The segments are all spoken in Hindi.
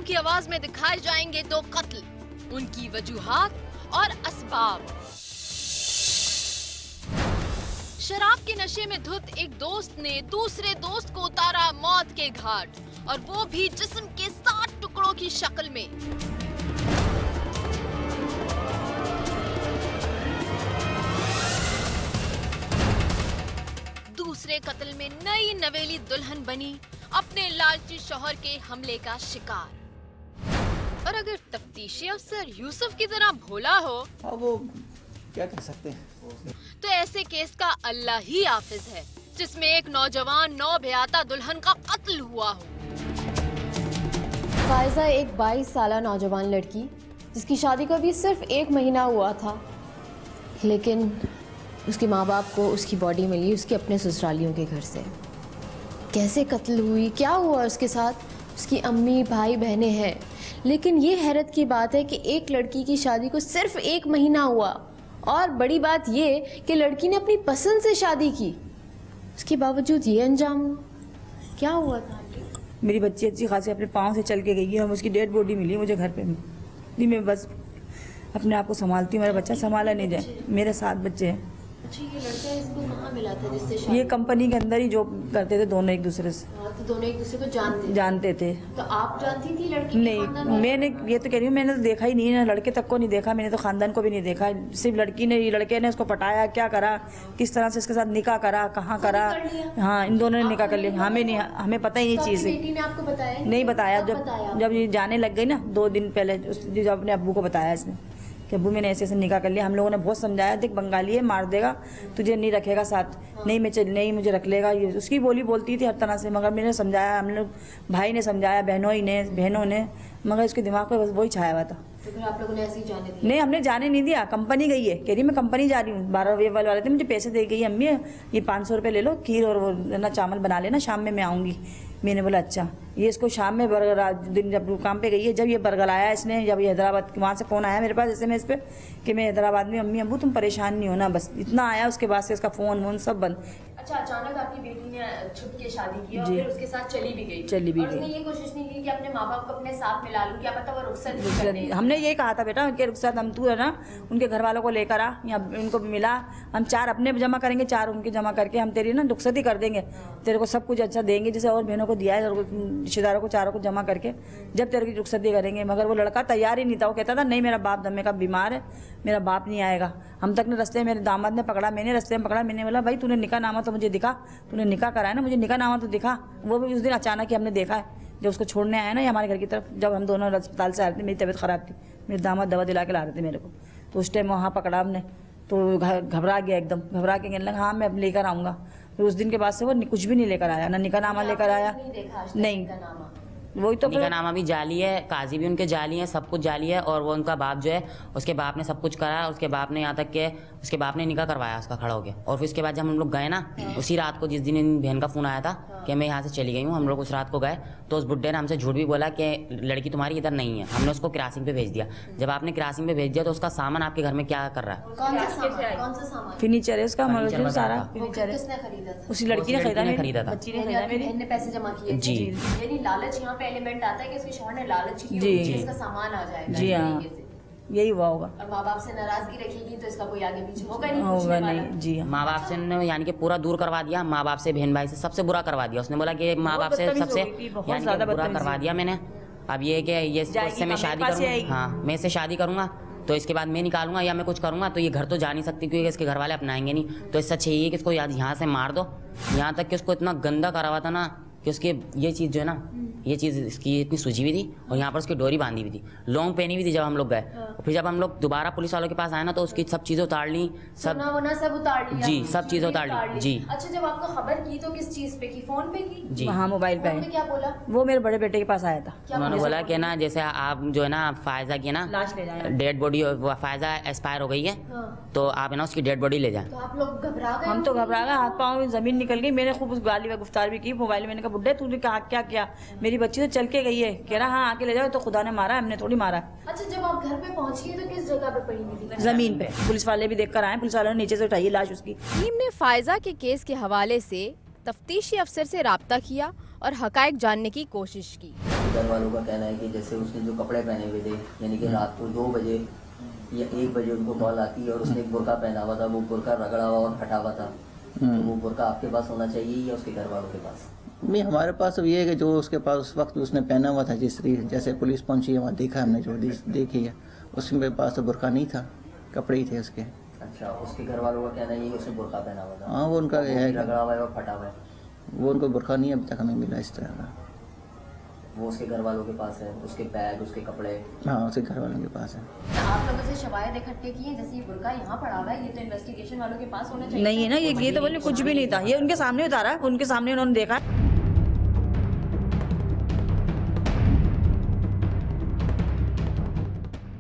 इमाम की आवाज में दिखाए जाएंगे 2 कत्ल, उनकी वजूहात और असबाब। शराब के नशे में धुत एक दोस्त ने दूसरे दोस्त को उतारा मौत के घाट, और वो भी जिस्म के 7 टुकड़ों की शक्ल में। दूसरे कत्ल में नई नवेली दुल्हन बनी अपने लालची शौहर के हमले का शिकार। और अगर तफ्तीशी अफसर यूसुफ की तरह भोला हो, अब वो क्या कह सकते हैं, तो ऐसे केस का अल्लाह ही हाफिज है जिसमें एक नौजवान नौबयाता दुल्हन का कत्ल हुआ हो। फायजा एक 22 साला नौजवान लड़की जिसकी शादी को अभी सिर्फ 1 महीना हुआ था, लेकिन उसके माँ बाप को उसकी बॉडी मिली उसके अपने ससुरालियों के घर से। कैसे कत्ल हुई, क्या हुआ उसके साथ, उसकी अम्मी भाई बहनें हैं, लेकिन ये हैरत की बात है कि एक लड़की की शादी को सिर्फ 1 महीना हुआ, और बड़ी बात ये कि लड़की ने अपनी पसंद से शादी की, उसके बावजूद ये अंजाम हुआ। क्या हुआ था? मेरी बच्ची अच्छी खासी अपने पाँव से चल के गई है, उसकी डेड बॉडी मिली मुझे घर पे। नहीं, मैं बस अपने आप को संभालती हूँ, मेरा बच्चा संभाला नहीं जाए। मेरे 7 बच्चे हैं। अच्छा, ये लड़का इसको कहाँ मिला था जिससे शादी? ये कंपनी के अंदर ही जॉब करते थे दोनों एक दूसरे से। तो दोनों एक दूसरे को जानते थे। तो आप जानती थी लड़की? नहीं, मैंने ये तो कह रही हूँ, मैंने तो देखा ही नहीं है, लड़के तक को नहीं देखा, मैंने तो खानदान को भी नहीं देखा। सिर्फ लड़के ने उसको पटाया, क्या करा, किस तरह से इसके साथ निकाह करा, कहाँ करा। हाँ, इन दोनों ने निकाह कर लिया। हमें पता ही नहीं चीज़ है। आपको बताया? नहीं बताया। जब ये जाने लग गई ना 2 दिन पहले, जब अपने अब्बू को बताया इसने कि अब्बू मैंने ऐसे निकाह कर लिया। हम लोगों ने बहुत समझाया, देख बंगाली है, मार देगा, तुझे नहीं रखेगा साथ। नहीं मुझे रख लेगा, ये उसकी बोलती थी हर तरह से। मगर मैंने समझाया, हम लोग भाई ने समझाया, बहनों ने, मगर उसके दिमाग पे बस वही छाया हुआ था। तो फिर आप लोगों ने ऐसे ही जाने दिया? नहीं, हमने जाने नहीं दिया। कंपनी गई है, कह रही मैं कंपनी जा रही हूँ। 12 वाले थे, मुझे पैसे दे गई अम्मी, ये 500 रुपये ले लो, खीर और वो ना चावल बना लेना, शाम में मैं आऊँगी। मैंने बोला अच्छा। ये इसको शाम में दिन जब काम पे गई है, जब ये बरगलाया इसने, जब ये हैदराबाद वहाँ से फ़ोन आया मेरे पास SMS पे कि मैं हैदराबाद में, अम्मी अब्बू तुम परेशान नहीं होना, बस इतना आया। उसके बाद से इसका फ़ोन सब बंद। अच्छा, अचानक आपकी बेटी ने छुप के शादी की और फिर उसके साथ चली भी गई। उसने ये कोशिश नहीं की कि अपने माँ बाप को अपने साथ मिला लूं, क्या पता वो रुखसत। हमने ये कहा था बेटा कि रुखसत हम तू है ना उनके घर वालों को लेकर आ, या उनको मिला, हम 4 अपने जमा करेंगे, 4 उनके जमा करके हम तेरी ना रुखसत ही कर देंगे, तेरे को सब कुछ अच्छा देंगे जैसे और बहनों को दिया है, रिश्तेदारों को 4 को जमा करके जब तेरे की रुखसत ही करेंगे। मगर वो लड़का तैयार ही नहीं था। वो कहता था नहीं, मेरा बाप दमे का बीमार है, मेरा बाप नहीं आएगा। हम तक ने रास्ते, मेरे दामाद ने पकड़ा, मैंने रास्ते में पकड़ा। मैंने बोला भाई तूने निकाह नामा तो मुझे दिखा, तूने निकाह कराया ना, मुझे निकाह नामा तो दिखा। वो भी उस दिन अचानक ही हमने देखा है, जब उसको छोड़ने आया ना हमारे घर की तरफ, जब हम दोनों अस्पताल से आ रहे थे, मेरी तबीयत ख़राब थी, मेरे दामाद दवा दिला के ला रहे थे मेरे को, तो उस टाइम वहाँ पकड़ा हमने, तो घबरा गया, एकदम घबरा के कहने लगा हाँ मैं अब लेकर आऊँगा। फिर उस दिन के बाद से वो कुछ भी नहीं लेकर आया, ना निकाह नामा लेकर आया, नहीं। वही तो निकाहनामा भी जाली है, काजी भी उनके जाली है, सब कुछ जाली है। और वो उनका बाप जो है, उसके बाप ने सब कुछ करा। उसके बाप ने यहाँ तक के उसके बाप ने निकाह करवाया उसका खड़ा होके। और फिर उसके बाद जब हम लोग गए ना, उसी रात को जिस दिन इन बहन का फ़ोन आया था कि मैं यहाँ से चली गई हूँ, हम लोग उस रात को गए, तो उस बुड्ढे ने हमसे झूठ भी बोला कि लड़की तुम्हारी इधर नहीं है। हमने उसको क्रॉसिंग पे भेज दिया। जब आपने क्रॉसिंग पे भेज दिया तो उसका सामान आपके घर में क्या कर रहा है? कौन सा सामान? फर्नीचर है उसका, सारा किसने खरीदा था? उसी लड़की ने खरीदा था। बच्ची ने खरीदा, मेरी बहन ने पैसे जमा किए। जी। यानी लालच यहाँ पे एलिमेंट आता है कि इसके शौहर ने लालच की, इसका सामान आ जाएगा। जी हाँ, यही हुआ होगा। और माँ बाप से नाराजगी रखेगी तो इसका कोई आगे पीछे होगा नहीं, होगा नहीं। जी हाँ, माँ बाप से यानी कि पूरा दूर करवा दिया, माँ बाप से बहन भाई से सबसे बुरा करवा दिया। उसने बोला कि माँ बाप से सबसे यानी कि बुरा करवा दिया मैंने। अब ये कि ये इससे मैं शादी करूँगा, हाँ मैं इससे शादी करूँगा तो इसके बाद मैं निकालूंगा या मैं कुछ करूँगा तो ये घर तो जा नहीं सकती, क्योंकि इसके घर वाले अपनाएंगे नहीं। तो इससे अच्छा ये कि इसको यहाँ से मार दो। यहाँ तक कि उसको इतना गंदा करा हुआ था ना कि उसकी ये चीज़ जो है ना, ये चीज़ इसकी इतनी सूजी हुई थी और यहाँ पर उसकी डोरी बांधी हुई थी, लॉन्ग पहनी हुई थी जब हम लोग गए। और फिर जब हम लोग दोबारा पुलिस वालों के पास आए ना तो उसकी सब चीज़ें उतार ली, सब उतार लिया। जी, सब चीज़ें उतार ली। जी। अच्छा, जब आपको खबर की तो किस चीज़ पे की? फ़ोन पे की? जी हाँ, मोबाइल पे। क्या बोला? वो मेरे बड़े बेटे के पास आया था, उन्होंने बोला कि ना जैसे आप जो है ना फायजा की ना लाश ले जाए, डेड बॉडी, फायजा एक्सपायर हो गई है, तो आप है ना उसकी डेड बॉडी ले जाए। तो आप लोग घबरा गए? हम तो घबरा गए, हाथ पाँव में ज़मीन निकल गई। मैंने खूब उस गाली व गुफ्तार भी की मोबाइल में। मैंने कहा बुड्ढे तूने क्या किया, मेरी बच्ची तो चल के गई है। कह रहा हाँ आके ले जाओ, तो खुदा ने मारा, हमने थोड़ी मारा। अच्छा, जब आप घर पे पहुंची तो किस जगह पे पड़ी हुई थी? जमीन पे। पुलिस वाले भी देख कर आए, पुलिस वालों ने नीचे से उठाई लाश उसकी। टीम ने फायजा के केस के हवाले से तफ्तीशी अफसर से राब्ता किया और हकायक जानने की कोशिश की। उसके घर वालों का कहना है कि जैसे उसने जो कपड़े पहने हुए थे, यानी कि रात को 2 बजे या 1 बजे उनको कॉल आती है और उसने एक बुर्का पहना हुआ था, वो बुर्का रगड़ा हुआ और फटा हुआ था, तो वो बुर्का आपके पास होना चाहिए या उसके घर वालों के पास? नहीं, हमारे पास अब ये है कि जो उसके पास उस वक्त उसने पहना हुआ था, जैसे पुलिस पहुंची है वहाँ देखा हमने, जो देखी है उसके पास तो बुर्का नहीं था, कपड़े ही थे उसके। अच्छा, उसके घर वालों का कहना है कि उसने बुर्का पहना हुआ था। हाँ, वो उनका है, रगड़ा हुआ है और फटा हुआ है। वो उनको बुर्का नहीं अभी तक हमें मिला इस तरह का। वो उसके घर वालों के पास है, उसके बैग, उसके कपड़े? हाँ, उसके घर वालों के पास है। आप लोगों से शवायद इकट्ठे किए, जैसे ये बुर्का यहाँ पड़ा हुआ है, ये तो इन्वेस्टिगेशन वालों के पास होना चाहिए। नहीं है ना, ये तो बोले कुछ भी नहीं था, ये उनके सामने उतारा, उनके सामने उन्होंने देखा।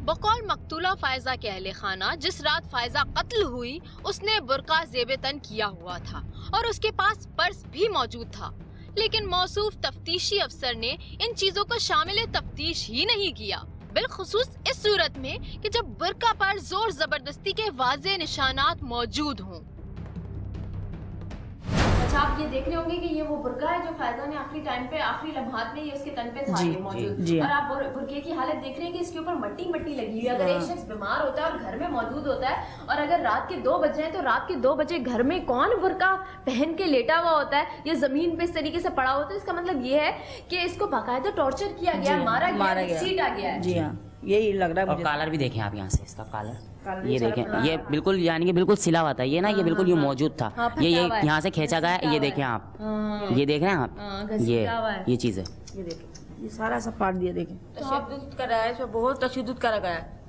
बकौल मकतूला फायजा के अहले खाना, जिस रात फायजा कत्ल हुई उसने बुर्का ज़ेब-ए-तन किया हुआ था और उसके पास पर्स भी मौजूद था, लेकिन मौसूफ तफ्तीशी अफसर ने इन चीजों को शामिल तफ्तीश ही नहीं किया, बिलखुसूस इस सूरत में कि जब बुर्का पर जोर जबरदस्ती के वाज़े निशानात मौजूद हों। अच्छा, आप ये देख रहे होंगे कि ये वो बुर्का है जो फायजा ने आखिरी टाइम पे, आखिरी लम्हात में ये उसके तन पे था मौजूद, और आप बुर्के की हालत देख रहे हैं कि इसके ऊपर मट्टी लगी हुई है। अगर एक शख्स बीमार होता है और घर में मौजूद होता है और अगर रात के 2 बज रहे हैं तो रात के 2 बजे घर में कौन बुर्का पहन के लेटा हुआ होता है या जमीन पे इस तरीके से पड़ा होता है? इसका मतलब ये है कि इसको बाकायदा टॉर्चर किया गया, मारा गया, सीटा गया है। जी हाँ, यही लग रहा है। और कॉलर भी देखें आप यहाँ से, इसका कॉलर ये देखें, ये बिल्कुल यानी कि बिल्कुल सिला हुआ था ये ना, ये बिल्कुल ये मौजूद था, ये यहाँ से खींचा गया है, ये देखें आप, ये देख रहे हैं आप, ये चीज है, ये देखें, ये सारा सब फाड़ दिया, देखें तशद्दुद कर रहा है, इसमें बहुत तशद्दुद करा गया है।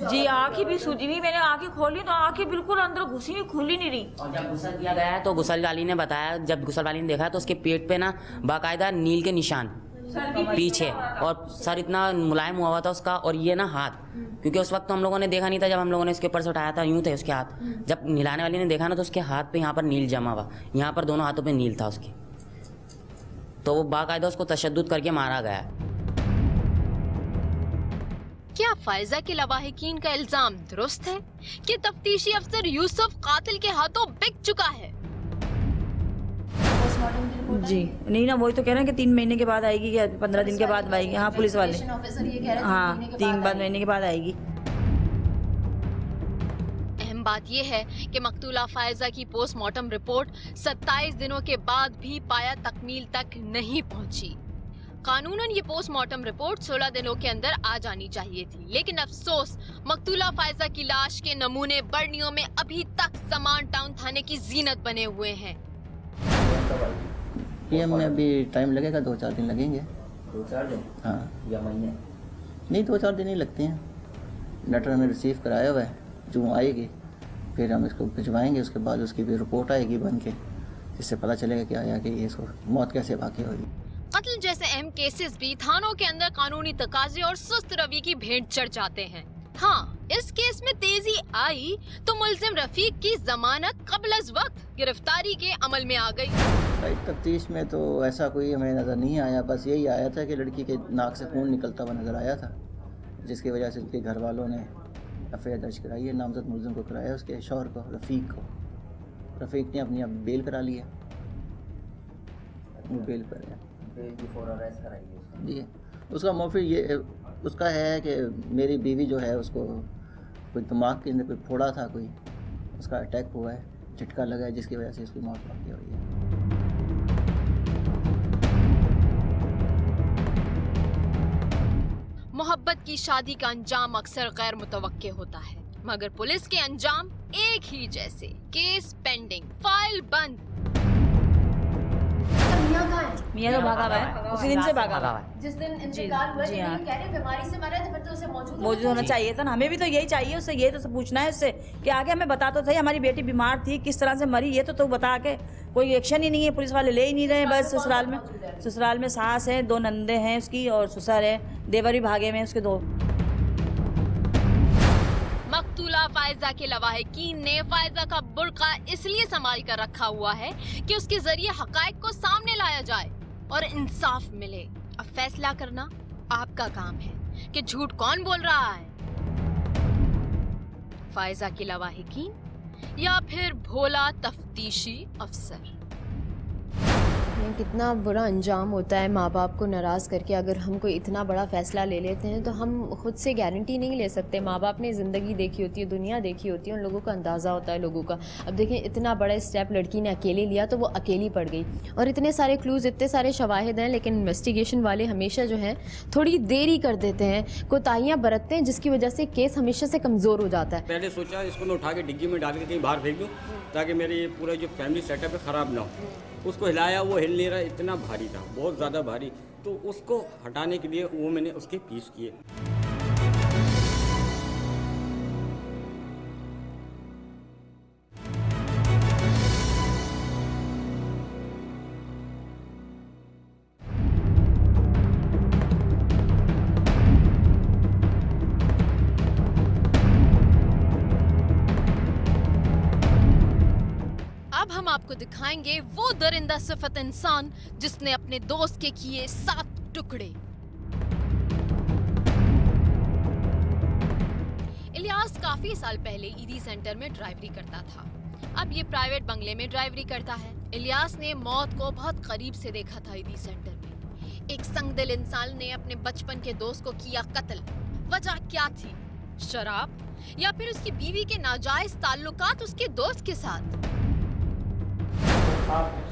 जी, आंखें भी सूजी नहीं, मैंने आंखें खोली तो आंखें बिल्कुल अंदर घुसी हुई, खुली नहीं रही। और जब गुसल दिया गया है तो गुसल वाली ने बताया, जब गुसल वाली ने देखा तो उसके पेट पे ना बाकायदा नील के निशान पीछे, और सर इतना मुलायम हुआ हुआ था उसका, और ये ना हाथ, क्योंकि उस वक्त तो हम लोगों ने देखा नहीं था, जब हम लोगों ने इसके ऊपर से उठाया था यूं थे उसके हाथ, जब नहलाने वाली ने देखा ना तो उसके हाथ पे यहाँ पर नील जमा हुआ, यहाँ पर दोनों हाथों पे नील था उसके, तो वो बाकायदा उसको तशद्दुद करके मारा गया। क्या फायजा के लवाहिकीन का इल्जाम दुरुस्त है कि तफ्तीशी अफसर यूसुफ कातिल के हाथों बिक चुका है? जी नहीं ना, वही तो कह रहे हैं कि 3 महीने के बाद आएगी या 15 दिन के बाद आएगी। हाँ, पुलिस वाले, हाँ 3 महीने के बाद आएगी। अहम बात यह है कि मकतूला फायजा की पोस्टमार्टम रिपोर्ट 27 दिनों के बाद भी पाया तकमील तक नहीं पहुंची। कानूनन ये पोस्टमार्टम रिपोर्ट 16 दिनों के अंदर आ जानी चाहिए थी, लेकिन अफसोस मकतूला फायजा की लाश के नमूने बर्नियों में अभी तक समान टाउन थाने की जीनत बने हुए हैं। पीएम में अभी टाइम लगेगा, 2-4 दिन लगेंगे। 2-4 दिन? हाँ, या महीने? नहीं, 2-4 दिन ही लगते हैं। लेटर हमें रिसीव कराया हुआ है, जो आएगी फिर हम इसको भिजवाएंगे, उसके बाद उसकी भी रिपोर्ट आएगी बन के, जिससे पता चलेगा कि आया कि इसको मौत कैसे वाक़ई हुई। कत्ल जैसे अहम केसेस भी थानों के अंदर कानूनी तकाजे और सुस्त रवि की भेंट चढ़ जाते हैं। हाँ, इस केस में तेजी आई तो मुल्जिम रफीक की जमानत कबल अज वक्त गिरफ्तारी के अमल में आ गई। भाई, तफ्तीश में तो ऐसा कोई हमें नज़र नहीं आया, बस यही आया था कि लड़की के नाक से खून निकलता हुआ नज़र आया था, जिसकी वजह से उसके घर वालों ने एफआईआर दर्ज कराई है, नामजद मुल्जिम को कराया, उसके शौहर को, रफ़ीक को। रफ़ीक ने अपनी अब बेल करा लिया, वो बेल पर है जी। उसका मौफी ये उसका है कि मेरी बीवी जो है उसको कोई दिमाग के अंदर कोई फोड़ा था, कोई उसका अटैक हुआ है, झटका लगा है, जिसकी वजह से उसकी मौत वाक़ई हुई है। मोहब्बत की शादी का अंजाम अक्सर गैर मुतवक्के होता है, मगर पुलिस के अंजाम एक ही जैसे। केस पेंडिंग, फाइल बंद। मियां तो भागा हुआ है, उसी दिन से भागा हुआ है। जिस दिन इंतकाल हुआ, कह रहे बीमारी से मरा है, तो फिर तो उसे मौजूद होना चाहिए था ना। हमें भी तो यही चाहिए उससे, ये तो पूछना है उससे कि आगे हमें बता तो सही हमारी बेटी बीमार थी, किस तरह से मरी, ये तो बता के। कोई एक्शन ही नहीं है, पुलिस वाले ले ही नहीं रहे। बस ससुराल में सास है, 2 नंदे हैं उसकी और ससुर है, देवर भी भागे में उसके 2। मकतूला फायजा के लवाहिकीन ने फायजा का बुर्का इसलिए संभाल कर रखा हुआ है कि उसके जरिए हकायक को सामने लाया जाए और इंसाफ मिले। अब फैसला करना आपका काम है कि झूठ कौन बोल रहा है, फायजा की लवाहिकीन या फिर भोला तफ्तीशी अफसर। कितना बुरा अंजाम होता है माँ बाप को नाराज़ करके। अगर हम कोई इतना बड़ा फ़ैसला ले लेते हैं तो हम खुद से गारंटी नहीं ले सकते। माँ बाप ने ज़िंदगी देखी होती है, दुनिया देखी होती है, उन लोगों का अंदाज़ा होता है लोगों का। अब देखें, इतना बड़ा स्टेप लड़की ने अकेले लिया तो वो अकेली पड़ गई, और इतने सारे क्लूज़, इतने सारे शवाहिद हैं, लेकिन इन्वेस्टिगेशन वाले हमेशा जो है थोड़ी देरी कर देते हैं, कोताहियाँ बरतते हैं, जिसकी वजह से केस हमेशा से कमज़ोर हो जाता है। पहले सोचा इसको मैं उठा के डिग्गी में डाल के कहीं बाहर फेंक दूँ ताकि मेरे ये पूरा जो फैमिली सेटअप है ख़राब ना हो। उसको हिलाया, वो हिल नहीं रहा, इतना भारी था, बहुत ज़्यादा भारी। तो उसको हटाने के लिए वो मैंने उसके पीस किए। आपको दिखाएंगे वो दरिंदा सिफत इंसान जिसने अपने दोस्त के किए 7 टुकड़े। इलियास काफी साल पहले ईदी सेंटर में ड्राइवरी करता था। अब ये प्राइवेट बंगले में ड्राइवरी करता है। इलियास ने मौत को बहुत करीब से देखा था ईदी सेंटर में। एक संगदिल इंसान ने अपने बचपन के दोस्त को किया कत्ल। वजह क्या थी? शराब या फिर उसकी बीवी के नाजायज ताल्लुकात उसके दोस्त के साथ?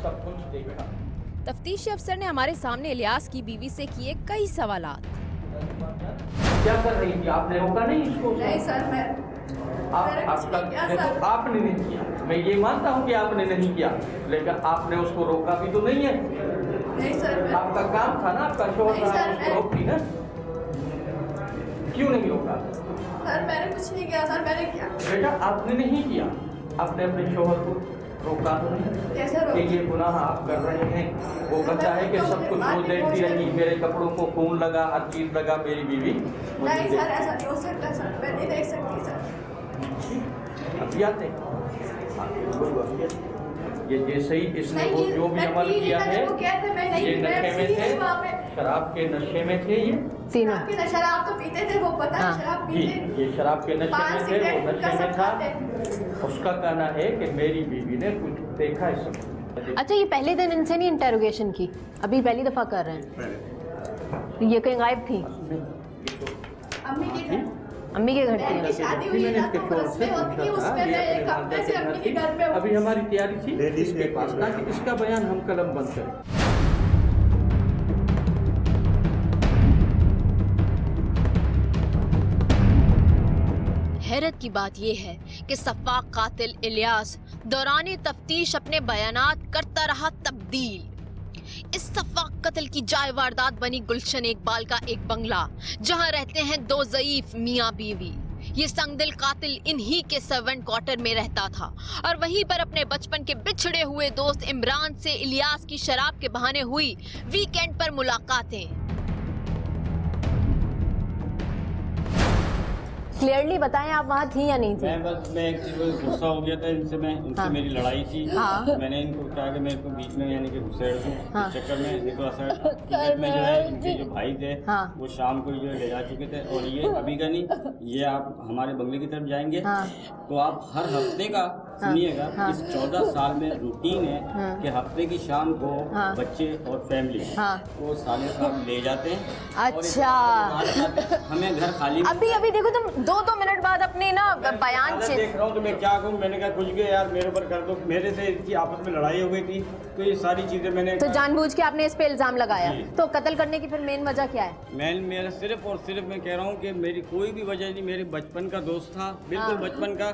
सब कुछ देखा। तफ्तीशी अफसर ने हमारे सामने इलियास की बीवी से किए कई सवालात। क्या कर रही थी? आपने रोका नहीं इसको? नहीं सर, मैं आपने नहीं किया। मैं ये मानता हूँ कि आपने नहीं किया, लेकिन आपने उसको रोका भी तो नहीं है। नहीं सर, आपका काम था ना, आपका शोहर था, उसको रोकती ना। क्यों नहीं रोका? सर मैंने कुछ नहीं किया सर, मैंने किया। बेटा आपने नहीं किया, आपने अपने शोहर को रोका तो नहीं। कैसे रोका? कि ये गुनाह आप कर रहे हैं। वो कहता है कि सब कुछ वो देखती रही, मेरे कपड़ों को खून लगा, हर चीज लगा, मेरी बीवी। नहीं सर, ऐसा नहीं हो सकता सर, मैं नहीं देख सकती सर। अब याद नहीं, ये जैसे ही इसने वो जो भी अमल किया है, ये नशे में थे, शराब के नशे में थे। ये शराब तो पीते थे, वो पता है शराब पीते। ये शराब के नशे में थे, वो नशे में था। उसका कहना है कि मेरी बीवी ने कुछ देखा है सब। अच्छा, ये पहले दिन इनसे नहीं इंटरोगेशन की? अभी पहली दफा कर रहे हैं? ये कहीं गायब थी? अम्मी के घर, अम्मी के घर थी। शादी हुई ना तो उसमें होती है, उसमें मैं एक हफ्ते से अम्मी के घर में। अभी हमारी तैयारी थी इसके पास ताकि इसका बयान हम कलम बंद करें। हैरत की बात यह है कि सफ़ाक कातिल इलियास दौरान तफ्तीश अपने बयानात करता रहा तब्दील। इस सफ़ाक कत्ल की जाए वारदात बनी गुलशन इकबाल का एक बंगला, जहां रहते हैं 2 ज़ईफ मियाँ बीवी। ये संगदिल कातिल इन्हीं के सर्वेंट क्वार्टर में रहता था और वहीं पर अपने बचपन के बिछड़े हुए दोस्त इमरान से इलियास की शराब के बहाने हुई वीकेंड पर मुलाकातें। क्लियरली बताएं, आप वहाँ थी या नहीं थी? मैं एक चीज़ पर गुस्सा हो गया था इनसे मेरी लड़ाई थी। मैंने इनको कहा कि मैं इनको बीच में यानी कि घुसेड़ दूँ। इस चक्कर में देखो असल में जो है इनके जो भाई थे वो शाम को जो ले जा चुके थे, और ये अभी का नहीं, ये आप हमारे बंगले की तरफ जाएंगे तो आप हर हफ्ते का सुनिएगा, इस 14 साल में रूटीन है कि हफ्ते की शाम को बच्चे और फैमिली वो साले साहब ले जाते हैं। अच्छा, हमें घर खाली। अभी देखो तुम 2 मिनट बाद अपने ना बयान देख रहा हूँ तो मैं क्या कहूँ। मैंने कहा कुछ गए यार मेरे ऊपर कर दो, मेरे से इनकी आपस में लड़ाई हो गई थी, तो ये सारी चीजें मैंने तो जानबूझ के आपने इस पे इल्जाम लगाया। तो कत्ल करने की फिर मेन वजह क्या है? मेरा सिर्फ और सिर्फ मैं कह रहा हूँ कि मेरी कोई भी वजह नहीं। मेरे बचपन का दोस्त था, बिल्कुल बचपन का।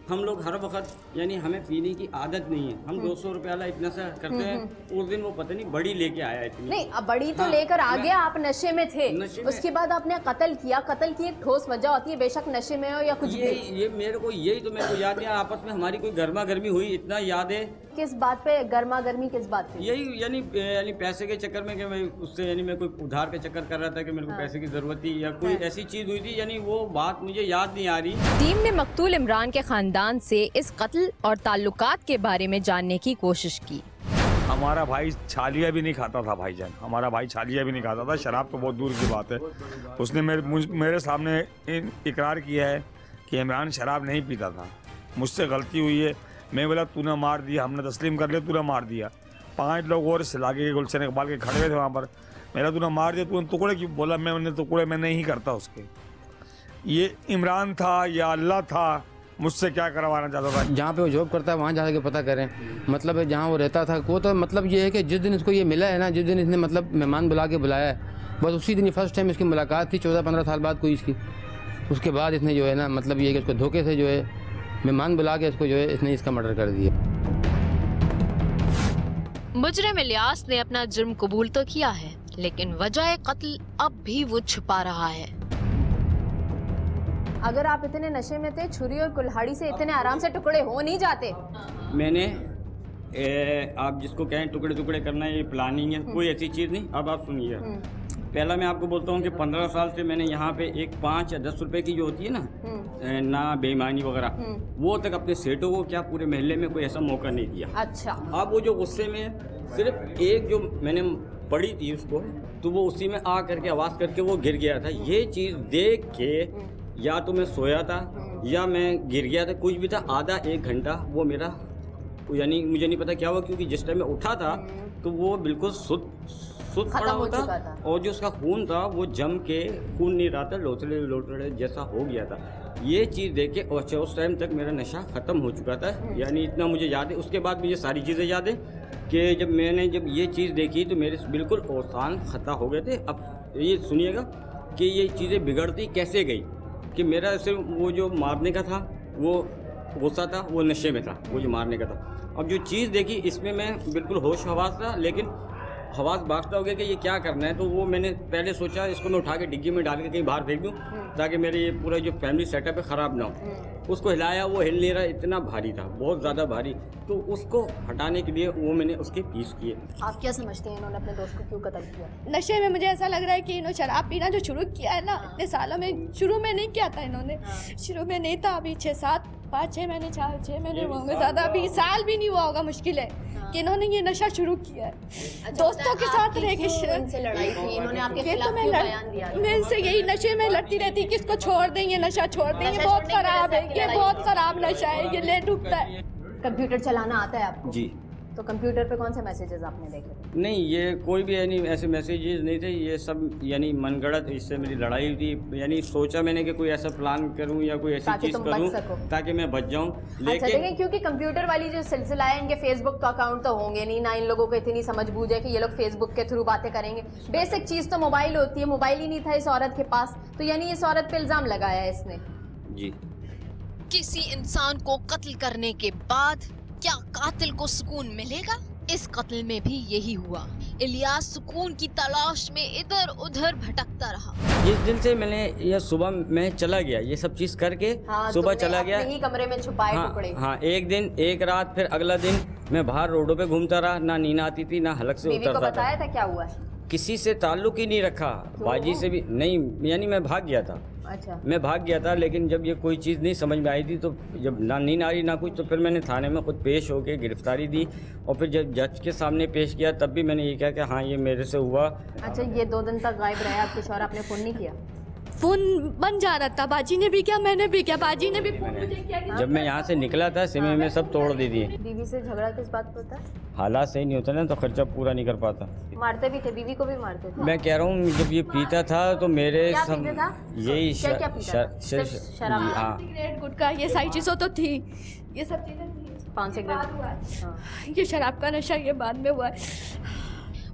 हम लोग हर वक्त यानी हमें पीने की आदत नहीं है, हम 200 रुपये वाला इतना सा करते हैं। उस दिन वो पता नहीं बड़ी लेके आया इतनी। नहीं, अब बड़ी तो लेकर आ गया, आप नशे में थे, उसके बाद आपने कत्ल किया। कत्ल की एक ठोस वजह होती है, बेशक नशे में हो या कुछ भी। ये मेरे को याद नहीं। आपस में हमारी कोई गर्मा गर्मी हुई, इतना याद है। किस बात पे गर्मा गर्मी? किस बात पे? यही यानी पैसे के चक्कर में कि मैं उससे यानी मैं कोई उधार के चक्कर कर रहा था कि मेरे को पैसे की जरूरत थी या कोई ऐसी चीज हुई थी, यानी वो बात मुझे याद नहीं आ रही। टीम ने मकतूल इमरान के खानदान से इस कत्ल और ताल्लुकात के बारे में जानने की कोशिश की। हमारा भाई छालिया भी नहीं खाता था भाईजान, हमारा भाई छालिया भी नहीं खाता था। शराब तो बहुत दूर की बात है। उसने मेरे सामने इकरार किया है कि इमरान शराब नहीं पीता था, मुझसे गलती हुई है। मैं बोला तूने मार दिया, हमने तस्लीम कर लिया, तूने मार दिया। 5 लोग और सिलागे के गुलशन इकबाल के खड़े हुए थे वहाँ पर। मेरा तूने मार दिया, तूने टुकड़े क्यों बोला? मैंने टुकड़े मैं नहीं करता उसके। ये इमरान था या अल्लाह था, मुझसे क्या करवाना चाहता था? जहाँ पे वो जॉब करता है वहाँ जाके पता करें। मतलब जहाँ वो रहता था वो तो मतलब ये है कि जिस दिन इसको ये मिला है ना, जिस दिन इसने मतलब मेहमान बुला के बुलाया है, बस उसी दिन फर्स्ट टाइम इसकी मुलाकात थी 14-15 साल बाद कोई इसकी। उसके बाद इसने जो है ना मतलब ये कि इसको धोखे से जो है मेहमान बुला के इसको जो है इसने इसका मर्डर कर दिया। मुजरिम इलियास ने अपना जुर्म कबूल तो किया है, लेकिन वजह कत्ल अब भी वो छुपा रहा है। अगर आप इतने नशे में थे, छुरी और कुल्हाड़ी से इतने आराम से टुकड़े हो नहीं जाते। मैंने आप जिसको कहें टुकड़े टुकड़े करना, ये प्लानिंग है, कोई ऐसी चीज़ नहीं। अब आप सुनिए, पहला मैं आपको बोलता हूँ कि 15 साल से मैंने यहाँ पे एक 5 या 10 रुपए की जो होती है ना बेईमानी वगैरह, वो तक अपने सेठों को क्या पूरे महल्ले में कोई ऐसा मौका नहीं दिया। अच्छा। अब वो जो गुस्से में सिर्फ एक जो मैंने पड़ी थी उसको, तो वो उसी में आ करके आवाज़ करके वो गिर गया था। ये चीज़ देख के या तो मैं सोया था या मैं गिर गया था, कुछ भी था। आधा 1 घंटा वो मेरा यानी मुझे नहीं पता क्या हुआ, क्योंकि जिस टाइम मैं उठा था तो वो बिल्कुल सुध पड़ा हुआ था, और जो उसका खून था वो जम के खून नहीं रहा था, लोथड़े लोथड़े जैसा हो गया था। ये चीज़ देख के और उस टाइम तक मेरा नशा ख़त्म हो चुका था, यानी इतना मुझे याद है। उसके बाद मुझे सारी चीज़ें याद है कि जब ये चीज़ देखी तो मेरे बिल्कुल औसान ख़ता हो गए थे। अब ये सुनिएगा कि ये चीज़ें बिगड़ती कैसे गई कि मेरा सिर्फ वो जो मारने का था वो गुस्सा था, वो नशे में था, वो जो मारने का था। अब जो चीज़ देखी इसमें मैं बिल्कुल होश हवास था, लेकिन हवास बागता हो गया कि ये क्या करना है। तो वो मैंने पहले सोचा इसको मैं उठा के डिग्गी में डाल के कहीं बाहर फेंक दूँ, ताकि मेरे ये पूरा जो फैमिली सेटअप है ख़राब ना हो। उसको हिलाया, वो हिल नहीं रहा, इतना भारी था, बहुत ज़्यादा भारी। तो उसको हटाने के लिए वो मैंने उसके पीस किए। आप क्या समझते हैं इन्होंने अपने दोस्त को क्यों कत्ल किया? नशे में मुझे ऐसा लग रहा है कि इन्होंने शराब पीना जो शुरू किया है ना, इतने सालों में शुरू में नहीं किया था इन्होंने। शुरू में नहीं था, अभी 5-6 महीने 6 महीने हुए होंगे, ज़्यादा अभी साल भी नहीं हुआ होगा मुश्किल है कि इन्होंने ये नशा शुरू किया है। दोस्तों के साथ रह के लड़ाई थी, इन्होंने आपके खिलाफ क्यों बयान दिया? मैं इनसे यही नशे में लड़ती रहती कि इसको छोड़ दें, ये नशा छोड़ दें, ये बहुत खराब है, ये बहुत खराब नशा है, ये ले डूबता है। कंप्यूटर चलाना आता है आपको? जी। तो कंप्यूटर पे कौन से मैसेजेस आपने देखे? नहीं, ये कोई भी यानी ऐसे मैसेजेस नहीं थे, ये सब यानी मनगढ़ंत। इससे मेरी लड़ाई हुई थी, यानी सोचा मैंने कि कोई ऐसा प्लान करूं या कोई ऐसी चीज़ करूं ताकि मैं बच जाऊं। लेकिन क्योंकि कंप्यूटर वाली जो सिलसिला है, इनके फेसबुक का अकाउंट तो होंगे नहीं ना, इन लोगों को इतनी समझ बूझ है कि ये लोग फेसबुक के थ्रू बातें करेंगे। बेसिक चीज़ तो मोबाइल होती है, मोबाइल ही नहीं था इस औरत के पास, तो यानी इस औरत पे इल्ज़ाम लगाया है इसने। जी। किसी इंसान को कत्ल करने के बाद क्या कातिल को सुकून मिलेगा? इस कत्ल में भी यही हुआ। इलियास सुकून की तलाश में इधर उधर भटकता रहा। जिस दिन से मैंने ये सुबह मैं चला गया, ये सब चीज करके सुबह चला गया, अपने ही कमरे में छुपाए टुकड़े। हाँ, एक दिन एक रात, फिर अगला दिन मैं बाहर रोडों पे घूमता रहा, ना नींद आती थी ना हलक से उतरता था। बताया था क्या हुआ है? किसी से ताल्लुक ही नहीं रखा, बाजी से भी नहीं, यानी मैं भाग गया था। अच्छा। मैं भाग गया था, लेकिन जब ये कोई चीज़ नहीं समझ में आई थी, तो जब ना नींद आ रही ना कुछ, तो फिर मैंने थाने में खुद पेश होकर गिरफ्तारी दी, और फिर जब जज के सामने पेश किया तब भी मैंने ये कहा कि हाँ ये मेरे से हुआ। अच्छा, ये 2 दिन तक गायब रहे आपके शौहर, आपने फ़ोन नहीं किया? फ़ोन बन जा रहा था, बाजी ने भी किया, मैंने भी किया, बाजी ने भी फ़ोन मुझे किया। जब मैं यहाँ से निकला था सिमे में सब तोड़ दी थी। बीवी से झगड़ा किस बात पर होता? हालात सही नहीं होता ना, तो खर्चा पूरा नहीं कर पाता। मारते भी थे, बीवी को भी मारते थे? मैं कह रहा हूँ जब ये पीता था तो मेरे सब यही सिगरेट गुटखा ये सारी चीज़ों तो थी, ये सब चीज़ें थी। 5 सिगरेट, ये शराब का नशा ये बाद में हुआ है।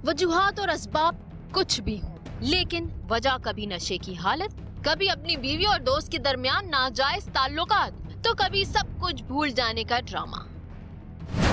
वजूहात और असबाब कुछ भी हो, लेकिन वजह कभी नशे की हालत, कभी अपनी बीवी और दोस्त के दरमियान नाजायज ताल्लुकात, तो कभी सब कुछ भूल जाने का ड्रामा।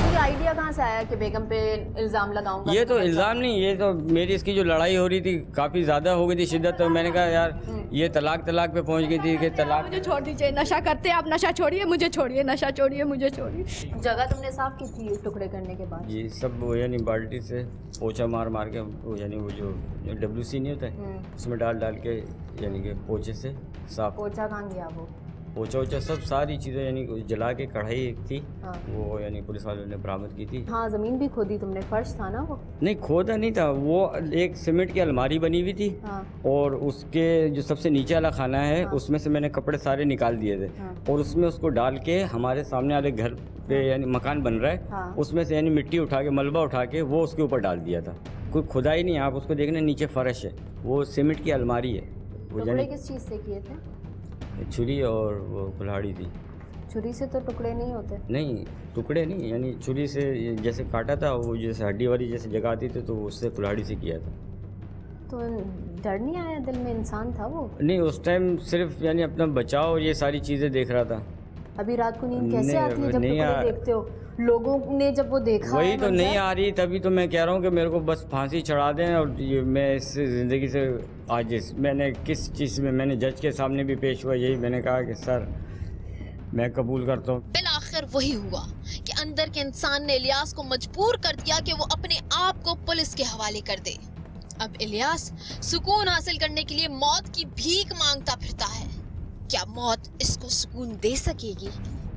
ये आइडिया कहाँ से आया कि बेगम पे इल्जाम लगाऊंगा? ये तो इल्जाम नहीं, ये तो मेरी इसकी जो लड़ाई हो रही थी काफ़ी ज़्यादा हो गई थी शिद्दत, तो मैंने कहा यार ये तलाक पे पहुंच गई थी कि तलाक। मुझे छोड़ दीजिए, नशा करते आप नशा छोड़िए, मुझे छोड़िए, नशा छोड़िए, मुझे छोड़िए। जगह तुमने साफ की थी टुकड़े करने के बाद? ये सब वो यानी बाल्टी से पोछा मार के वो यानी वो जो WC नहीं होता है उसमें डाल के यानी कि पोछे से साफ। पोछा कहाँ गया वो? पोछा वोछा सब सारी चीज़ें यानी जला के कढ़ाई थी। हाँ। वो यानी पुलिस वालों ने बरामद की थी। हाँ, ज़मीन भी खोदी तुमने, फर्श था ना वो? नहीं, खोदा नहीं था, वो एक सीमेंट की अलमारी बनी हुई थी। हाँ। और उसके जो सबसे नीचे वाला खाना है, हाँ। उसमें से मैंने कपड़े सारे निकाल दिए थे। हाँ। और उसमें उसको डाल के हमारे सामने वाले घर पे यानी मकान बन रहा है। हाँ। उसमें से यानी मिट्टी उठा के, मलबा उठा के वो उसके ऊपर डाल दिया था। कोई खुदाई नहीं, आप उसको देखना, नीचे फर्श है, वो सीमेंट की अलमारी है। टुकड़े किस चीज़ से किए थे? छुरी और वो कुल्हाड़ी थी। छुरी से तो टुकड़े नहीं होते। नहीं, टुकड़े नहीं, यानी छुरी से जैसे काटा था, वो जैसे हड्डी वाली जैसे जगह आती थी, तो उससे कुल्हाड़ी से किया था। तो डर नहीं आया दिल में? इंसान था वो? नहीं, उस टाइम सिर्फ यानी अपना बचाव और ये सारी चीज़ें देख रहा था। अभी रात को नींद कैसे आती है जब टुकड़े देखते हो? लोगों ने जब वो देखा वही तो नहीं आ रही, तभी तो मैं कह रहा हूँ कि मेरे को बस फांसी चढ़ा दें। और ये मैं इस ज़िंदगी से आज मैंने किस चीज़ में मैंने जज के सामने भी पेश हुआ, यही मैंने कहा कि सर मैं कबूल करता हूँ। बिल आखिर वही हुआ कि अंदर के इंसान ने इलियास को मजबूर कर दिया कि वो अपने आप को पुलिस के हवाले कर दे। अब इलियास सुकून हासिल करने के लिए मौत की भीख मांगता फिरता है। क्या मौत इसको सुकून दे सकेगी?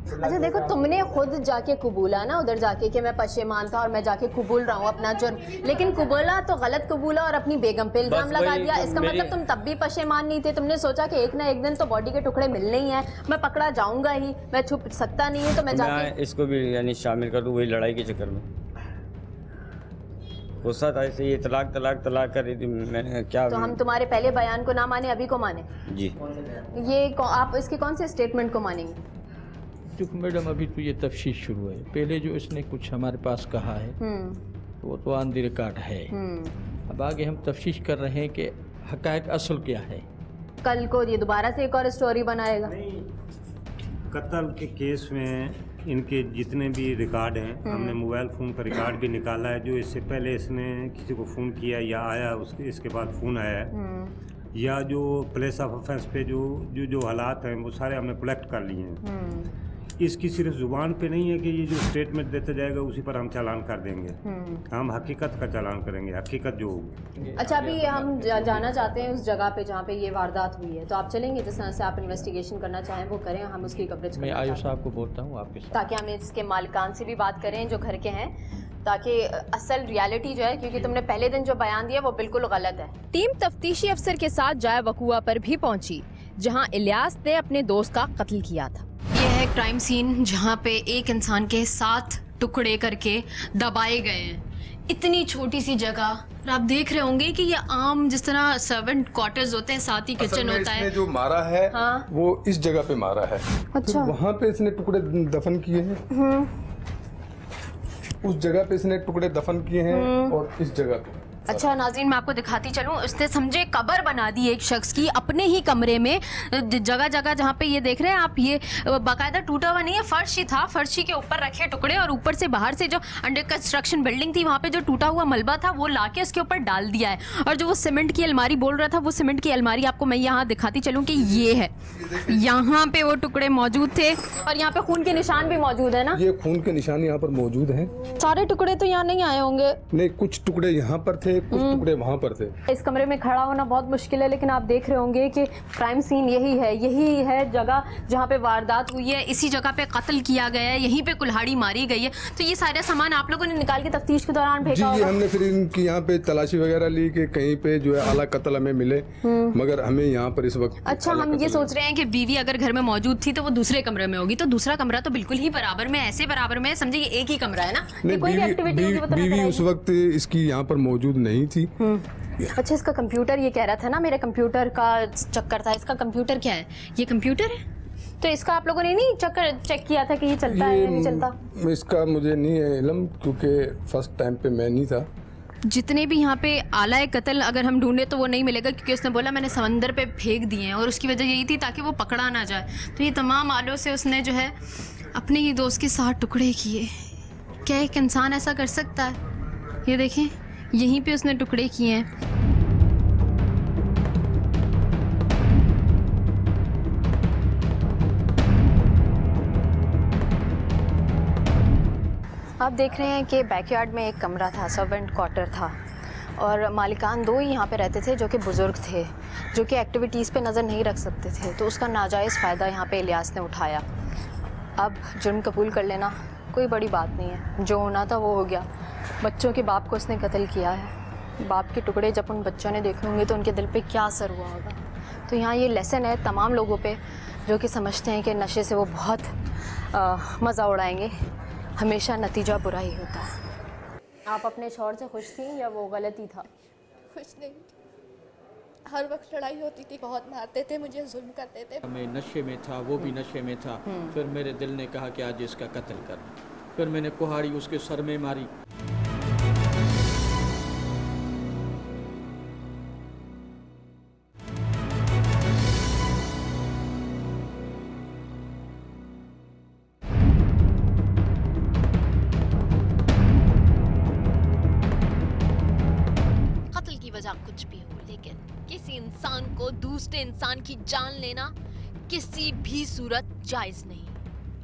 अच्छा देखो, तुमने खुद जाके कबूला ना उधर जाके कि मैं पशेमान था और मैं जाके कबूल रहा हूँ अपना जुर्म, लेकिन कबूला तो गलत कबूला और अपनी बेगम पे इल्जाम लगा दिया। इसका मतलब तुम तब भी पशेमान नहीं थे? तुमने सोचा कि एक ना एक दिन तो बॉडी के टुकड़े मिलने ही हैं, मैं पकड़ा जाऊंगा ही, मैं छुप सकता नहीं है, तो मैं जाके इसको भी यानी शामिल कर दूँ वही लड़ाई के चक्कर में। गुस्सा था ऐसे, ये तलाक तलाक तलाक कर रही थी, मैंने क्या। तो हम तुम्हारे पहले बयान को ना माने, अभी को माने? जी। ये आप इसके कौन से स्टेटमेंट को मानेंगे? क्योंकि मैडम अभी तो ये तफ्तीश शुरू है। पहले जो इसने कुछ हमारे पास कहा है वो तो ऑन द रिकॉर्ड है। अब आगे हम तफ्तीश कर रहे हैं कि हक़ाइक़ असल क्या है। कल को ये दोबारा से एक और स्टोरी बनाएगा। कत्ल के केस में इनके जितने भी रिकॉर्ड हैं, हमने मोबाइल फ़ोन का रिकॉर्ड भी निकाला है। जो इससे पहले इसने किसी को फ़ोन किया या आया, उसके इसके बाद फ़ोन आया है, या जो प्लेस ऑफ ऑफेंस पे जो हालात हैं वो सारे हमने कलेक्ट कर लिए हैं। इसकी सिर्फ ज़ुबान पे नहीं है कि ये जो स्टेटमेंट देता जाएगा उसी पर हम चालान कर देंगे। हम हकीकत का चालान करेंगे, हकीकत जो होगी। अच्छा, अभी हम जाना चाहते हैं उस जगह पे जहाँ पे ये वारदात हुई है, तो आप चलेंगे? जिस तरह से आप इन्वेस्टिगेशन करना चाहें वो करें, हम उसकी कवरेज मैं आयुष साहब को बोलता हूँ आपके साथ, ताकि हम इसके मालिकान से भी बात करें जो घर के हैं, ताकि असल रियलिटी जो है, क्योंकि तुमने पहले दिन जो बयान दिया वो बिल्कुल गलत है। टीम तफ्तीशी अफसर के साथ जाए वकुआ पर भी पहुंची, जहां इलियास ने अपने दोस्त का कत्ल किया था। यह है क्राइम सीन जहां पे एक इंसान के 7 टुकड़े करके दबाए गए हैं। इतनी छोटी सी जगह, और आप देख रहे होंगे कि ये आम जिस तरह सर्वेंट क्वार्टर्स होते हैं, साथ ही किचन होता है। जो मारा है हाँ? वो इस जगह पे मारा है। अच्छा। वहाँ पे इसने टुकड़े दफन किए हैं, उस जगह पे इसने टुकड़े दफन किए हैं, और इस जगह पे। अच्छा नाज़रीन, मैं आपको दिखाती चलूं, उसने समझे कब्र बना दी एक शख्स की अपने ही कमरे में। जगह जगह जहाँ पे ये देख रहे हैं आप, ये बाकायदा टूटा हुआ नहीं है, फर्श ही था, फर्श ही के ऊपर रखे टुकड़े, और ऊपर से बाहर से जो अंडर कंस्ट्रक्शन बिल्डिंग थी वहाँ पे जो टूटा हुआ मलबा था वो लाके उसके ऊपर डाल दिया है। और जो वो सीमेंट की अलमारी बोल रहा था, वो सीमेंट की अलमारी आपको मैं यहाँ दिखाती चलूँ कि ये है, यहाँ पे वो टुकड़े मौजूद थे, और यहाँ पे खून के निशान भी मौजूद है ना। ये खून के निशान यहाँ पर मौजूद हैं। सारे टुकड़े तो यहाँ नहीं आए होंगे। नहीं, कुछ टुकड़े यहाँ पर थे, कुछ टुकड़े वहाँ पर थे। इस कमरे में खड़ा होना बहुत मुश्किल है, लेकिन आप देख रहे होंगे कि क्राइम सीन यही है जगह जहाँ पे वारदात हुई है, इसी जगह पे कत्ल किया गया है, यहीं पे कुल्हाड़ी मारी गई है। तो ये सारा सामान आप लोगों ने निकाल के तफ्तीश के दौरान भेजा होगा? जी, हमने फिर इनकी यहाँ पे तलाशी वगैरह ली कि कहीं पे जो है आला कत्ल हमें मिले, मगर हमें यहाँ पर इस वक्त। अच्छा, हम ये सोच रहे हैं कि बीवी अगर घर में मौजूद थी तो वो दूसरे कमरे में होगी, तो दूसरा कमरा तो बिल्कुल ही बराबर में, ऐसे बराबर में समझे ये एक ही कमरा है ना। बीवी उस वक्त इसकी यहाँ पर मौजूद नहीं थी। अच्छा, इसका कंप्यूटर, ये कह रहा था ना मेरे कंप्यूटर का चक्कर था, इसका कंप्यूटर क्या है? ये कंप्यूटर है, तो इसका आप लोगों ने नहीं चेक किया था कि ये चलता है या नहीं चलता? इसका मुझे नहीं है इल्म, क्योंकि फर्स्ट टाइम पे मैं नहीं था। जितने भी यहाँ पे आला कत्ल अगर हम ढूंढे तो वो नहीं मिलेगा, क्योंकि उसने बोला मैंने समंदर पे फेंक दिए हैं, और उसकी वजह यही थी ताकि वो पकड़ा ना जाए। तो ये तमाम आलों से उसने जो है अपने ही दोस्त के 7 टुकड़े किए। क्या एक इंसान ऐसा कर सकता है? ये देखें, यहीं पे उसने टुकड़े किए हैं। आप देख रहे हैं कि बैकयार्ड में एक कमरा था, सर्वेंट क्वार्टर था, और मालिकान 2 ही यहाँ पे रहते थे जो कि बुज़ुर्ग थे। जो कि एक्टिविटीज़ पे नज़र नहीं रख सकते थे, तो उसका नाजायज़ फ़ायदा यहाँ पे इलियास ने उठाया। अब जुर्म कबूल कर लेना कोई बड़ी बात नहीं है, जो होना था वो हो गया। बच्चों के बाप को उसने कत्ल किया है। बाप के टुकड़े जब उन बच्चों ने देखे होंगे तो उनके दिल पे क्या असर हुआ होगा। तो यहाँ ये लेसन है तमाम लोगों पे जो कि समझते हैं कि नशे से वो बहुत मज़ा उड़ाएंगे, हमेशा नतीजा बुरा ही होता है। आप अपने शौहर से खुश थी या वो गलती था? खुश नहीं, हर वक्त लड़ाई होती थी, बहुत मारते थे मुझे, जुल्म करते थे। मैं नशे में था, वो भी नशे में था। फिर मेरे दिल ने कहा कि आज इसका कत्ल कर। फिर मैंने कुहाड़ी उसके सर में मारी। कुछ भी हो, लेकिन किसी इंसान को दूसरे इंसान की जान लेना किसी भी सूरत जायज नहीं,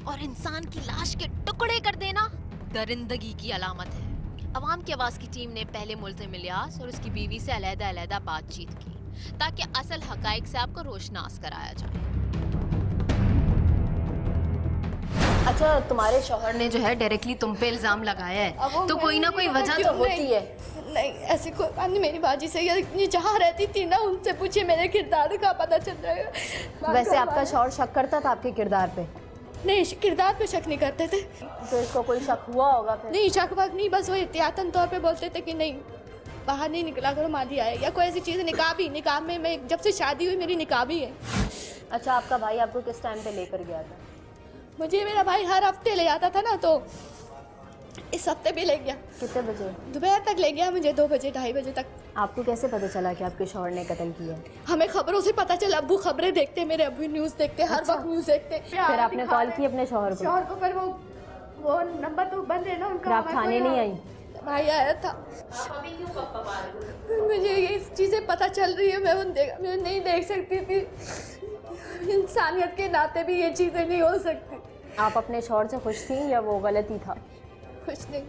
और इंसान की लाश के टुकड़े कर देना दरिंदगी की अलामत है। अवाम की आवाज़ की टीम ने पहले मुल्ज़िम इलियास और उसकी बीवी से अलहदा बातचीत की ताकि असल हकाइक से आपको रोशनास कराया जाए। अच्छा, तुम्हारे शौहर ने जो है डायरेक्टली तुम पे इल्ज़ाम लगाया है, तो कोई ना कोई वजह तो होती है। नहीं, ऐसी कोई बात नहीं। मेरी बाजी से ये जहाँ रहती थी ना, उनसे पूछिए, मेरे किरदार का पता चल रहा है। वैसे आपका शौहर शक करता था आपके किरदार पे? नहीं, किरदार पे शक नहीं करते थे। तो इसको कोई शक हुआ होगा फिर? नहीं, शक वक नहीं, बस वो एहतियातन तौर पे बोलते थे कि नहीं बाहर नहीं निकला करो, मादी आए या कोई ऐसी चीज़। निकाह में मैं जब से शादी हुई मेरी निकाह भी है। अच्छा, आपका भाई आपको किस टाइम पे लेकर गया था? मुझे मेरा भाई हर हफ्ते ले जाता था ना, तो इस हफ्ते भी ले गया। कितने बजे? दोपहर तक ले गया मुझे, 2 बजे 2:30 बजे तक। आपको कैसे पता चला कि आपके शौहर ने कत्ल किया? हमें खबरों से पता चला। अब्बू खबरें देखते, मेरे अब्बू न्यूज़ देखते, हर वक्त न्यूज़ देखते। फिर आपने कॉल की अपने शौहर को? शौहर को, पर वो नंबर तो बंद है ना उनका। आप थाने नहीं आई? भाई आया था। मुझे ये चीज़ें पता चल रही है, मैं नहीं देख सकती थी। इंसानियत के नाते भी ये चीज़ें नहीं हो सकती। आप अपने शौहर से खुश थी या वो गलती था? खुश नहीं,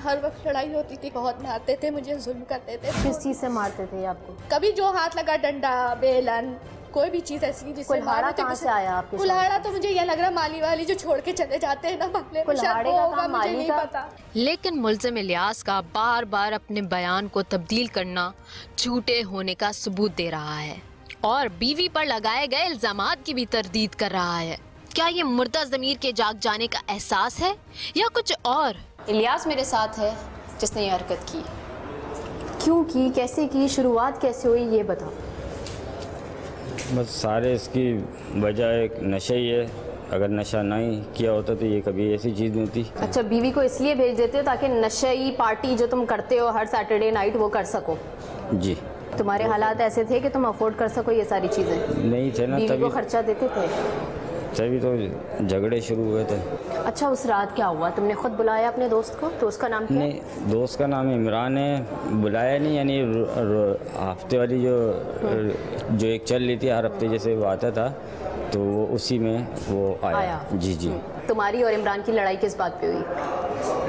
हर वक्त लड़ाई होती थी, बहुत मारते थे मुझे, जुल्म करते थे। किस चीज़ से मारते थे आपको? कभी जो हाथ लगा, डंडा, बेलन, कोई भी चीज़ ऐसी जिससे कुल्हाड़ा कहाँ से आया आपके? कुल्हाड़ा तो मुझे ये लग रहा माली वाली जो छोड़ के चले जाते हैं ना, कुल्हाड़े का काम मुझे नहीं पता। लेकिन मुल्ज़िम इलियास का बार बार अपने बयान को तब्दील करना झूठे होने का सबूत दे रहा है और बीवी पर लगाए गए इल्जामात की भी तरदीद कर रहा है। क्या ये मुर्दा ज़मीर के जाग जाने का एहसास है या कुछ और? इलियास मेरे साथ है जिसने ये हरकत की। क्यों की, कैसे की, शुरुआत कैसे हुई, ये बता। बस सारे इसकी वजह एक नशा ही है। अगर नशा नहीं किया होता तो ये कभी ऐसी चीज़ नहीं होती। अच्छा, बीवी को इसलिए भेज देते हो ताकि नशई पार्टी जो तुम करते हो हर सैटरडे नाइट वो कर सको? जी। तुम्हारे हालात ऐसे थे कि तुम अफोर्ड कर सको ये सारी चीज़ें? नहीं थे ना, बीवी को खर्चा देते थे तभी तो झगड़े शुरू हुए थे। अच्छा, उस रात क्या हुआ? तुमने खुद बुलाया अपने दोस्त को? तो उसका नाम क्या? नहीं, दोस्त का नाम इमरान है। बुलाया नहीं, यानी हफ्ते वाली जो एक चल रही थी, हर हफ्ते जैसे वो आता था, तो वो उसी में वो आया। जी जी। तुम्हारी और इमरान की लड़ाई किस बात पे हुई?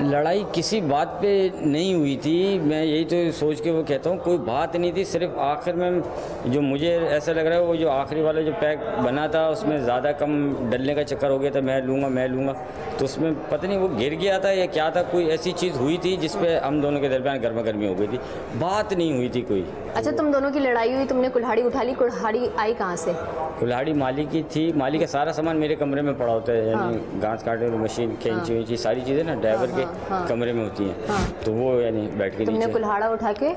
लड़ाई किसी बात पे नहीं हुई थी। मैं यही तो सोच के वो कहता हूँ, कोई बात नहीं थी। सिर्फ आखिर में जो मुझे ऐसा लग रहा है, वो जो आखिरी वाला जो पैक बना था उसमें ज़्यादा कम डलने का चक्कर हो गया था। मैं लूँगा तो उसमें पता नहीं वो गिर गया था या क्या था, कोई ऐसी चीज़ हुई थी जिसपे हम दोनों के दरमियान गर्मा गर्मी हो गई थी। बात नहीं हुई थी कोई। अच्छा, तुम दोनों की लड़ाई हुई, तुमने कुल्हाड़ी उठा ली। कुल्हाड़ी आई कहाँ से? कुल्हाड़ी माली की थी। माली का सारा सामान मेरे कमरे में पड़ा होता है, यानी घास काटने वाली मशीन, कैंची वैंची, सारी चीज़ें ना ड्राइवर के कमरे में होती हैं। तो वो यानी बैठ के तुमने कुल्हाड़ा उठा के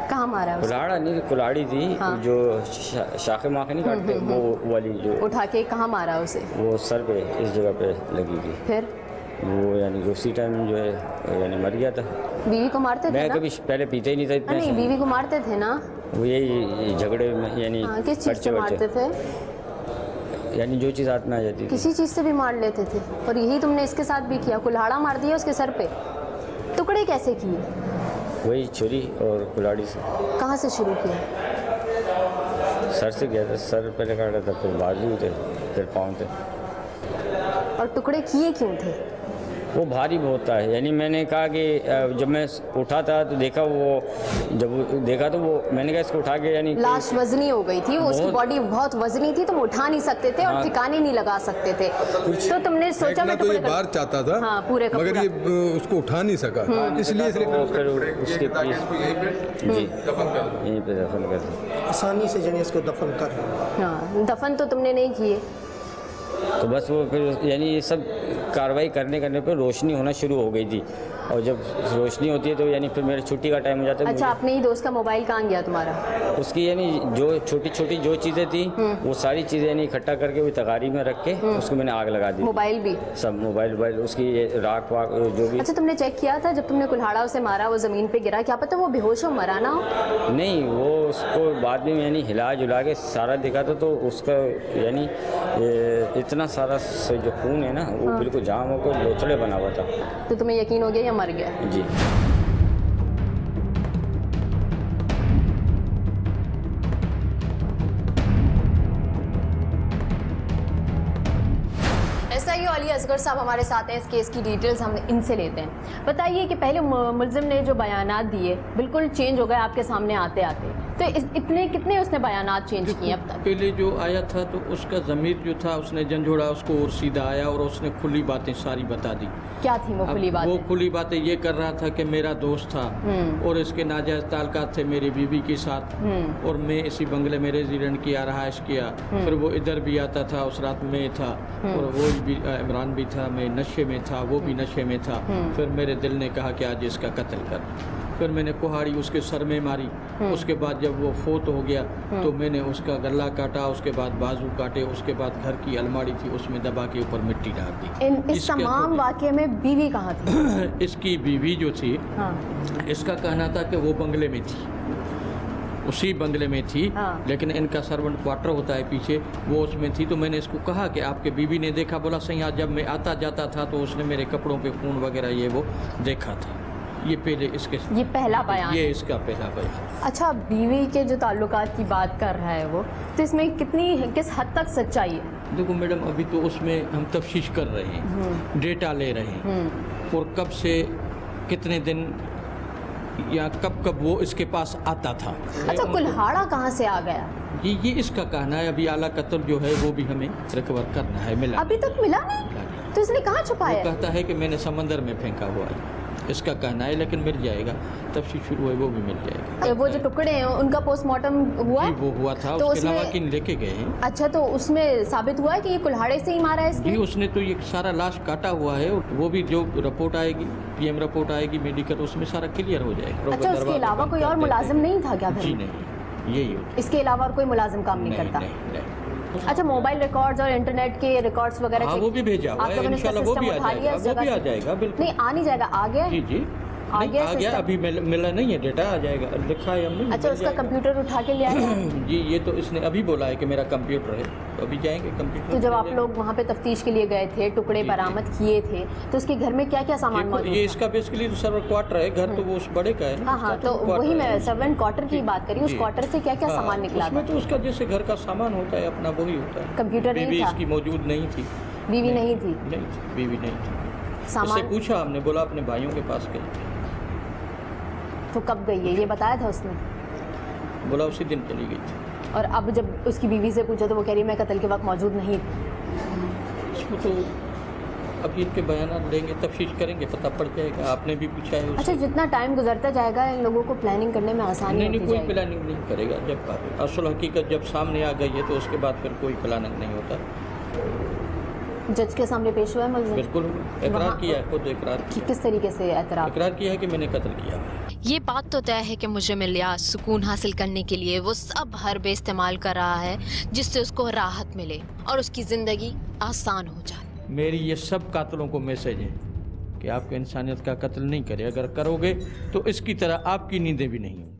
कहाँ मारा? कुल्हाड़ा नहीं, कुल्हाड़ी थी जो शाखे माखे नहीं काटते, वो वाली जो। उठा के कहाँ मारा उसे? वो सर पे, इस जगह पे लगी थी। फिर वो यानी उसी टाइम जो है यानी मर गया था। बीवी को मारते थे? मैं कभी पहले पीते ही नहीं था इतना। नहीं, बीवी को मारते थे ना? वो यही झगड़े में, यानी किस चीज़ से मारते थे? यानी जो चीज़ हाथ में आ जाती थी। किसी चीज़ से भी मार लेते थे। और यही तुमने इसके साथ भी किया, कुल्हाड़ा मार दिया उसके सर पे। टुकड़े कैसे किए? वही छुरी और कुल्हाड़ी से। कहाँ से शुरू किया? सर से किया था। सर पहले काटा था, फिर बाजू थे, फिर पाँव थे। और टुकड़े किए क्यों थे? वो भारी बहुत था। यानी मैंने कहा कि जब मैं उठा था तो देखा जब देखा तो मैंने कहा इसको उठा के, यानी लाश वजनी हो गई थी, वो उसकी बॉडी बहुत वजनी थी, तुम उठा नहीं सकते थे और ठिकाने नहीं लगा सकते थे। तो तुमने सोचा मैं तो ये बाहर चाहता था, हाँ, पूरे मगर ये उसको उठा नहीं सका, इसलिए उसके यहीं पे दफन कर दिया। आसानी से जने इसको दफन कर। हाँ, दफन तो तुमने नहीं किए। तो बस वो फिर यानी ये सब कार्रवाई करने पर रोशनी होना शुरू हो गई थी, और जब रोशनी होती है तो यानी फिर मेरे छुट्टी का टाइम हो जाता है। अच्छा, अपने ही दोस्त का मोबाइल कहाँ गया तुम्हारा? उसकी यानी जो छोटी छोटी जो चीज़ें थी वो सारी चीज़ें यानी इकट्ठा करके वो तगारी में रख के उसको मैंने आग लगा दी। मोबाइल भी? सब मोबाइल उसकी राख वाक जो भी। अच्छा, तुमने चेक किया था जब तुमने कुल्हाड़ा उसे मारा, वो ज़मीन पे गिरा, क्या पता वो बेहोश हो, मरा ना हो? नहीं, वो उसको बाद में यानी हिला जुला के सारा दिखा था, तो उसका यानी इतना सारा जो खून है ना वो बिल्कुल जाम होकर लोथड़े बना हुआ था। तो तुम्हें यकीन हो गया या मर गया? जी। SIO अली असगर साहब हमारे साथ हैं। इस केस की डिटेल्स हम इनसे लेते हैं। बताइए कि पहले मुल्जिम ने जो बयानात दिए बिल्कुल चेंज हो गए आपके सामने आते आते, तो इतने कितने उसने बयानात चेंज किए अब तक? पहले जो आया था तो उसका ज़मीर जो था उसने झंझोड़ा उसको और सीधा आया और उसने खुली बातें सारी बता दी। क्या थी वो खुली बातें? वो खुली बातें ये कर रहा था कि मेरा दोस्त था और इसके नाजायज़ ताल्लुकात थे मेरी बीवी के साथ, और मैं इसी बंगले में रेजिडेंट किया, रहाइश किया, फिर वो इधर भी आता था, उस रात में था, और वो भी इमरान भी था, मैं नशे में था, वो भी नशे में था। फिर मेरे दिल ने कहा कि आज इसका कत्ल कर। फिर मैंने कुहाड़ी उसके सर में मारी। उसके बाद जब वो फोत हो गया तो मैंने उसका गला काटा, उसके बाद बाजू काटे, उसके बाद घर की अलमारी थी उसमें दबा के ऊपर मिट्टी डाल दी। इस तमाम वाक़े में बीवी कहाँ थी? इसकी बीवी जो थी, इसका कहना था कि वो बंगले में थी, उसी बंगले में थी, लेकिन इनका सर्वेंट क्वार्टर होता है पीछे, वो उसमें थी। तो मैंने इसको कहा कि आपके बीवी ने देखा? बोला सही, आज जब मैं आता जाता था तो उसने मेरे कपड़ों पे खून वगैरह ये वो देखा था। ये पहले इसके ये पहला बयान, ये इसका पहला बयान। अच्छा, बीवी के जो ताल्लुकात की बात कर रहा है वो, तो इसमें किस हद तक सच्चाई है? देखो मैडम, अभी तो उसमें हम तफ्तीश कर रहे हैं, डेटा ले रहे हैं, और कब से कितने दिन या कब वो इसके पास आता था। अच्छा, कुल्हाड़ा कहाँ से आ गया? ये इसका कहना है। अभी आला कत्ल जो है वो भी हमें रिकवर करना है। मिला अभी तक मिला नहीं, तो इसने कहाँ छुपाया? वो कहता है कि मैंने समंदर में फेंका हुआ है, इसका कहना है, लेकिन मिल जाएगा, तफ्तीश शुरू है, वो भी मिल जाएगा। वो जो टुकड़े हैं उनका पोस्टमार्टम हुआ? वो हुआ था, तो उसके अलावा किन लेके गए हैं। अच्छा, तो उसमें साबित हुआ है कि ये कुल्हाड़े से ही मारा है इसने? जी, उसने तो ये सारा लाश काटा हुआ है, वो भी जो रिपोर्ट आएगी, PM रिपोर्ट आएगी मेडिकल, उसमें सारा क्लियर हो जाएगा। अच्छा, उसके अलावा कोई और मुलाजिम नहीं था क्या? जी नहीं, यही होता। इसके अलावा और कोई मुलाजिम काम नहीं करता? अच्छा, मोबाइल रिकॉर्ड्स और इंटरनेट के रिकॉर्ड्स वगैरह वो भी भेजा हुआ है, इंशाल्लाह वो भी आ जाएगा, वो भी आ जाएगा। बिल्कुल नहीं, आ नहीं जाएगा, आ गया? जी जी, आ गया, अभी मिला नहीं है, डेटा आ जाएगा, लिखा है हमने। अच्छा, उसका कंप्यूटर उठा के ले आए? जी, ये तो इसने अभी बोला है कि मेरा कंप्यूटर है, तो अभी जाएंगे कंप्यूटर। तो जब आप लोग वहाँ पे तफ्तीश के लिए गए थे, टुकड़े बरामद किए थे, तो उसके घर में क्या क्या सामान मौजूद था? ये इसका बेसिकली तो सर्वेंट क्वार्टर है, घर तो वो उस बड़े का है। हाँ, तो वही मैं सर्वेंट क्वार्टर की बात करी, उस क्वार्टर से क्या क्या सामान निकला? उसमें तो उसका जैसे घर का सामान होता है अपना, वही होता है। कंप्यूटर नहीं था? इसकी मौजूद नहीं थी। बीवी नहीं थी? नहीं थी, बीवी नहीं थी। सामान पूछा हमने, बोला अपने भाइयों के पास गई। तो कब गई है ये बताया था उसने? बोला उसी दिन चली गई थी। और अब जब उसकी बीवी से पूछा तो वो कह रही है मैं कत्ल के वक्त मौजूद नहीं थी। इसमें तो अभी इनके बयान लेंगे, तफ्तीश करेंगे, पता पड़ जाएगा। आपने भी पूछा है। अच्छा, जितना टाइम गुजरता जाएगा इन लोगों को प्लानिंग करने में आसानी नहीं, कोई प्लानिंग नहीं करेगा। जब असल हकीकत जब सामने आ गई है तो उसके बाद फिर कोई प्लानिंग नहीं होता। जज के सामने पेश हुआ है मुल्ज़िम? बिल्कुल, इकरार किया है, खुद इकरार किया। किस तरीके से इकरार किया है कि मैंने कत्ल किया। ये बात तो तय है कि मुजरिम इलियास सुकून हासिल करने के लिए वो सब हरबे इस्तेमाल कर रहा है जिससे उसको राहत मिले और उसकी ज़िंदगी आसान हो जाए। मेरी ये सब कातलों को मैसेज है कि आपको इंसानियत का कत्ल नहीं करे। अगर करोगे तो इसकी तरह आपकी नींदें भी नहीं होंगी।